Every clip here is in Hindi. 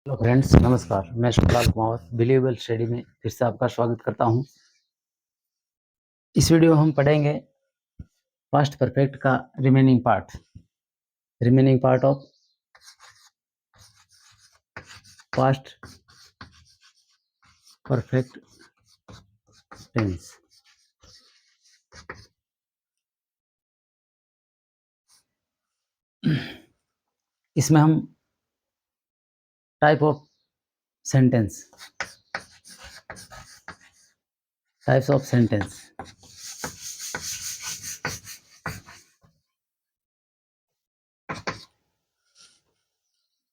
हेलो फ्रेंड्स, नमस्कार। मैं शिवलाल कुमार बिलीवेबल स्टडी में फिर से आपका स्वागत करता हूं। इस वीडियो में हम पढ़ेंगे पास्ट परफेक्ट का remaining part of past perfect tense. इसमें हम types of sentence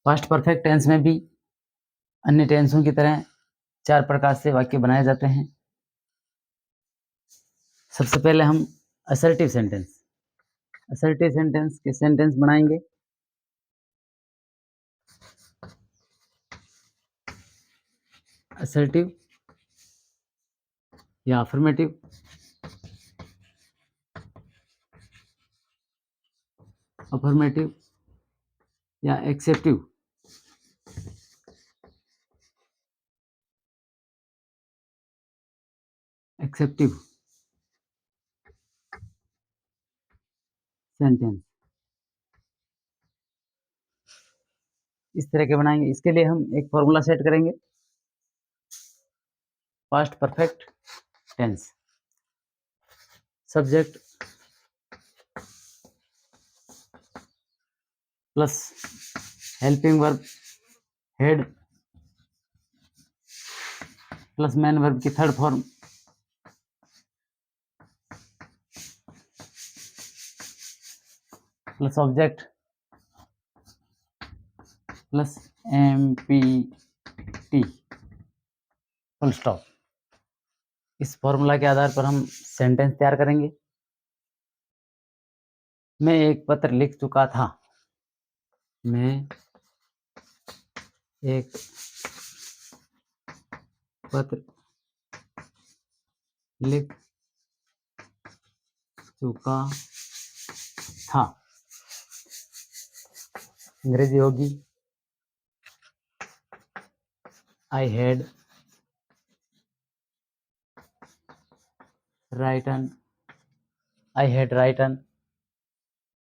past perfect tense में भी अन्य टेंसों की तरह 4 प्रकार से वाक्य बनाए जाते हैं। सबसे पहले हम असर्टिव सेंटेंस के सेंटेंस बनाएंगे। असर्टिव या अफर्मेटिव या एक्सेप्टिव सेंटेंस इस तरह के बनाएंगे। इसके लिए हम एक फॉर्मूला सेट करेंगे। Past perfect tense, subject plus helping verb had plus main verb की third form plus object plus MPT full stop. इस फॉर्मूला के आधार पर हम सेंटेंस तैयार करेंगे। मैं एक पत्र लिख चुका था। मैं एक पत्र लिख चुका था। अंग्रेजी होगी I had written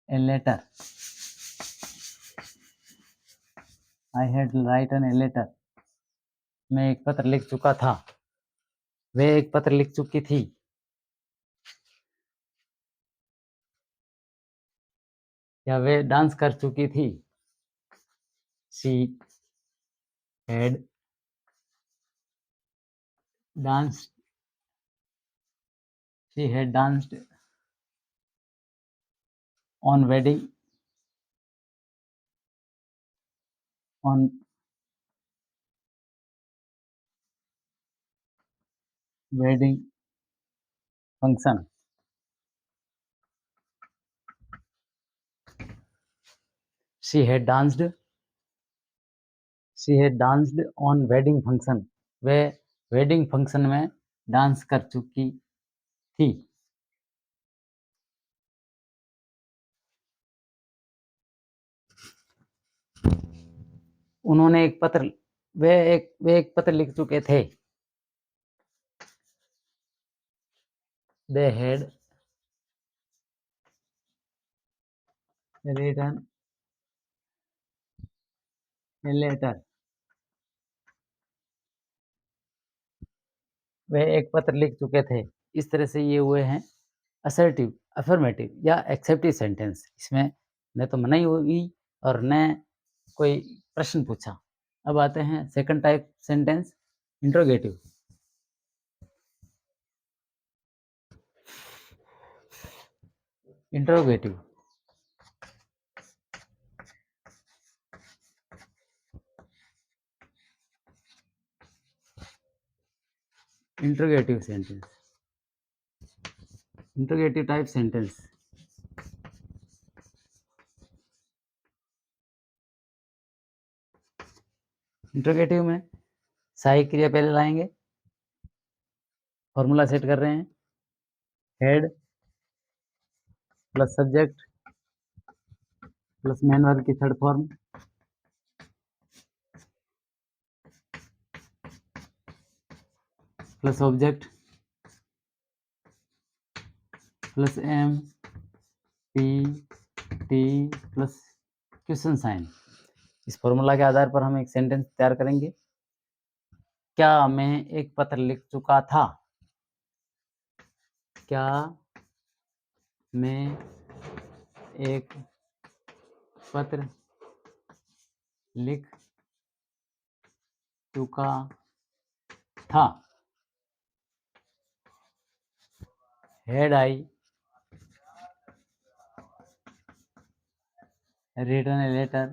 a letter. मैं एक पत्र लिख चुका था। वे एक पत्र लिख चुकी थी। या वे डांस कर चुकी थी। She had danced on wedding function. She had danced on wedding function. Way wedding function में डांस कर चुकी थी। वे एक पत्र लिख चुके थे। They had written a letter. वे एक पत्र लिख चुके थे। इस तरह से ये हुए हैं असर्टिव, अफर्मेटिव या एक्सेप्टिव सेंटेंस। इसमें न तो मनाही हुई और न कोई प्रश्न पूछा। अब आते हैं second type sentence, interrogative. Interrogative sentence, interrogative type sentence. Interrogative में सहायक क्रिया पहले लाएंगे। फॉर्मूला सेट कर रहे हैं। Had plus subject plus main verb की third form plus object plus M P T plus question sign. इस फॉर्मूला के आधार पर हम एक सेंटेंस तैयार करेंगे। क्या मैं एक पत्र लिख चुका था? क्या मैं एक पत्र लिख चुका था? Had I written a letter?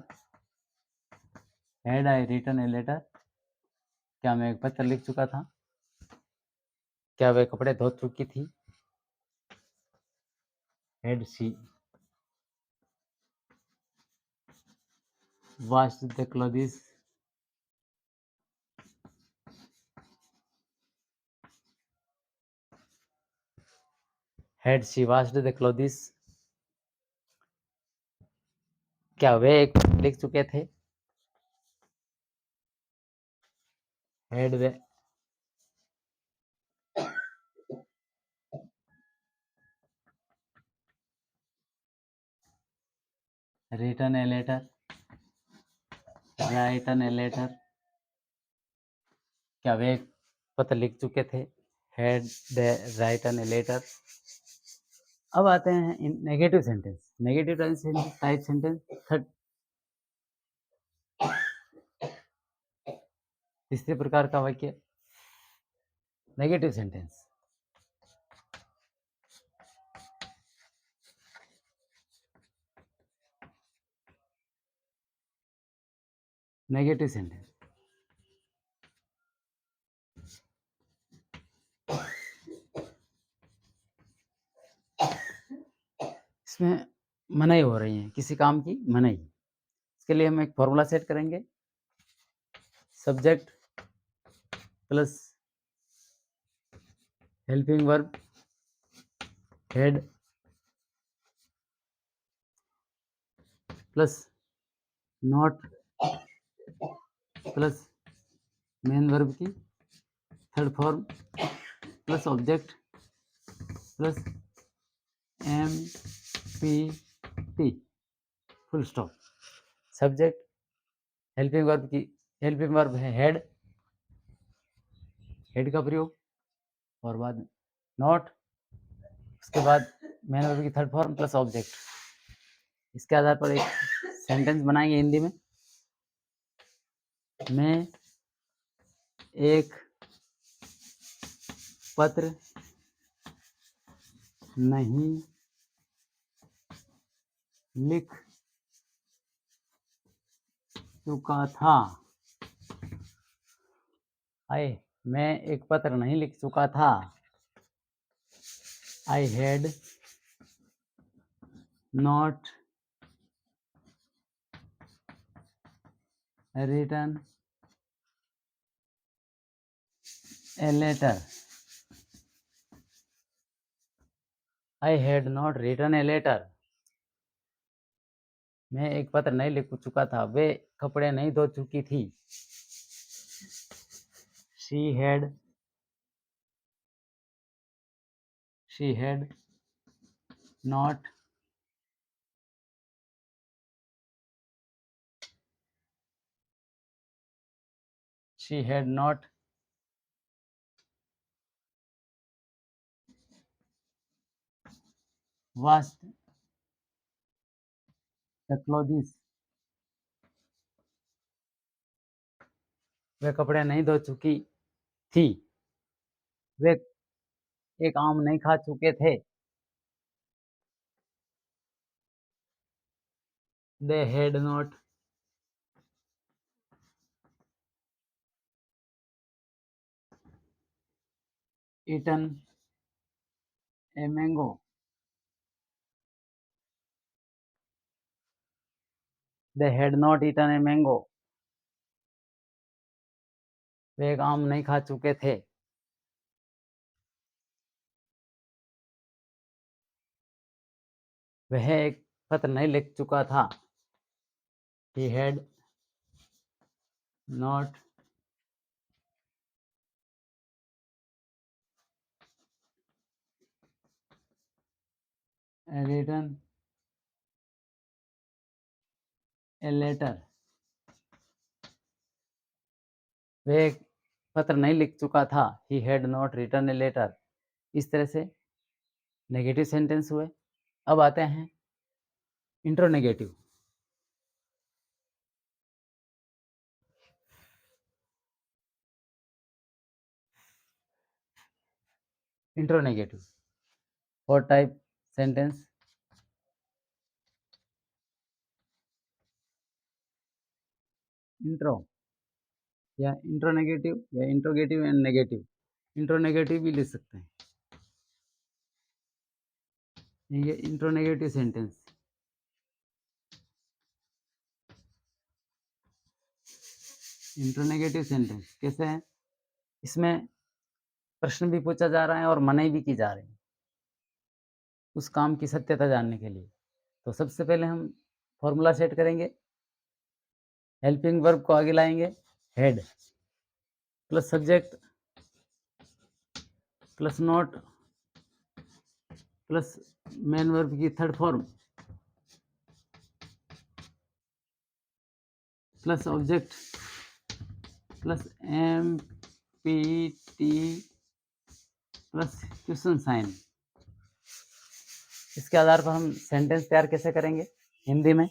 Had I written a letter? क्या मैं एक पत्र लिख चुका था? क्या वे कपड़े धो चुकी थी? Had she washed the clothes? Had she washed the clothes? क्या वे एक पत्र लिख चुके थे? Had they written a letter? Written a letter? क्या वे एक पत्र लिख चुके थे? Had they written a letter? अब आते हैं इन negative sentence. Negative type sentence तीसरे प्रकार का वाक्य नेगेटिव सेंटेंस। नेगेटिव सेंटेंस इसमें मनाही हो रही है, किसी काम की मनाही। इसके लिए हम एक फॉर्मूला सेट करेंगे। Subject plus helping verb had plus not plus main verb की third form plus object plus M P T full stop. Subject helping verb है हेड का प्रयोग, और बाद नॉट, उसके बाद मेन वर्ब की थर्ड फॉर्म प्लस ऑब्जेक्ट। इसके आधार पर एक सेंटेंस बनाएंगे हिंदी में। मैं एक पत्र नहीं लिख चुका था। मैं एक पत्र नहीं लिख चुका था। I had not written a letter. I had not written a letter. मैं एक पत्र नहीं लिख चुका था। वे कपड़े नहीं धो चुकी थी। She had not washed the clothes. वे कपड़े नहीं धो चुकी थी। वे एक आम नहीं खा चुके थे। They had not eaten a mango. They had not eaten a mango. वे एक आम नहीं खा चुके थे। वह एक पत्र नहीं लिख चुका था। He had not written a letter. वह एक पत्र नहीं लिख चुका था। He had not written a letter. इस तरह से नेगेटिव सेंटेंस हुए। अब आते हैं interronegative. Interronegative 4 type sentence. Interro या इंट्रोनेगेटिव या इंट्रोगेटिव एंड नेगेटिव। इंट्रोनेगेटिव भी लिख सकते हैं। ये इंट्रोनेगेटिव सेंटेंस। इंट्रोनेगेटिव सेंटेंस कैसे है? इसमें प्रश्न भी पूछा जा रहा है और मनाही भी की जा रही है उस काम की सत्यता जानने के लिए। तो सबसे पहले हम फॉर्मूला सेट करेंगे। हेल्पिंग वर्ब को आगे लाएंगे। Had plus subject plus not plus main verb की third form plus object plus M P T plus question sign. इसके आधार पर हम सेंटेंस तैयार कैसे करेंगे हिंदी में?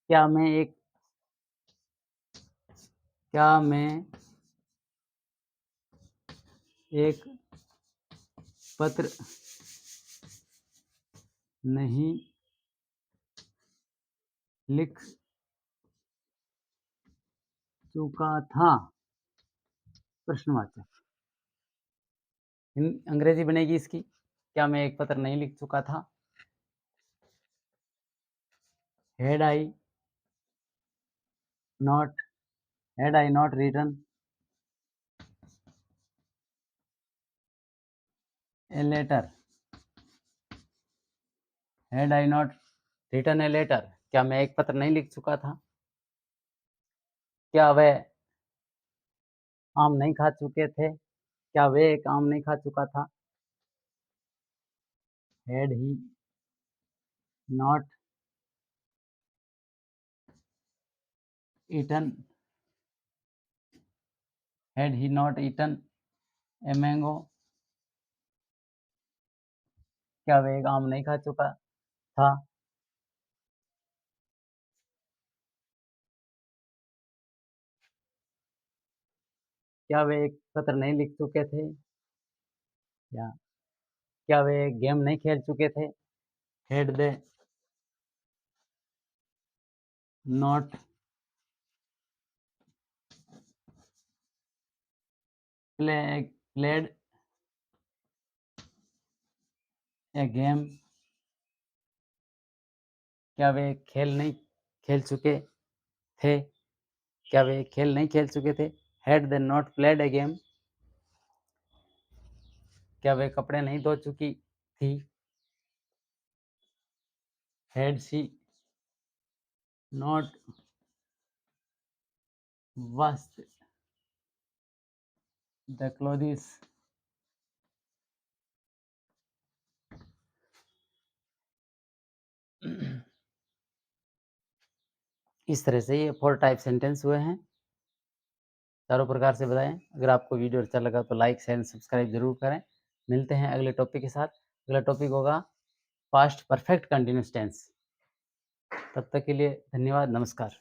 क्या मैं एक पत्र नहीं लिख चुका था? प्रश्नवाचक। अंग्रेजी बनेगी इसकी, क्या मैं एक पत्र नहीं लिख चुका था? Had I not written a letter. Had I not written a letter, क्या मैं एक पत्र नहीं लिख चुका था? क्या वह आम नहीं खा चुके थे? क्या वे एक आम नहीं खा चुका था? Had he not eaten a mango, क्या वे एक आम नहीं खा चुका था? क्या वे एक पत्र नहीं लिख चुके थे? या क्या वे एक गेम नहीं खेल चुके थे? Had they not played a game, क्या वे खेल नहीं खेल चुके थे? क्या वे खेल नहीं खेल चुके थे? Had they not played a game, क्या वे कपड़े नहीं धो चुकी थी? Had she not washed the clothes. इस तरह से ये 4 टाइप सेंटेंस हुए हैं। चारों प्रकार से बताएं। अगर आपको वीडियो अच्छा लगा तो लाइक शेयर सब्सक्राइब जरूर करें। मिलते हैं अगले टॉपिक के साथ। अगला टॉपिक होगा पास्ट परफेक्ट कंटिन्यूअस टेंस। तब तक के लिए धन्यवाद, नमस्कार।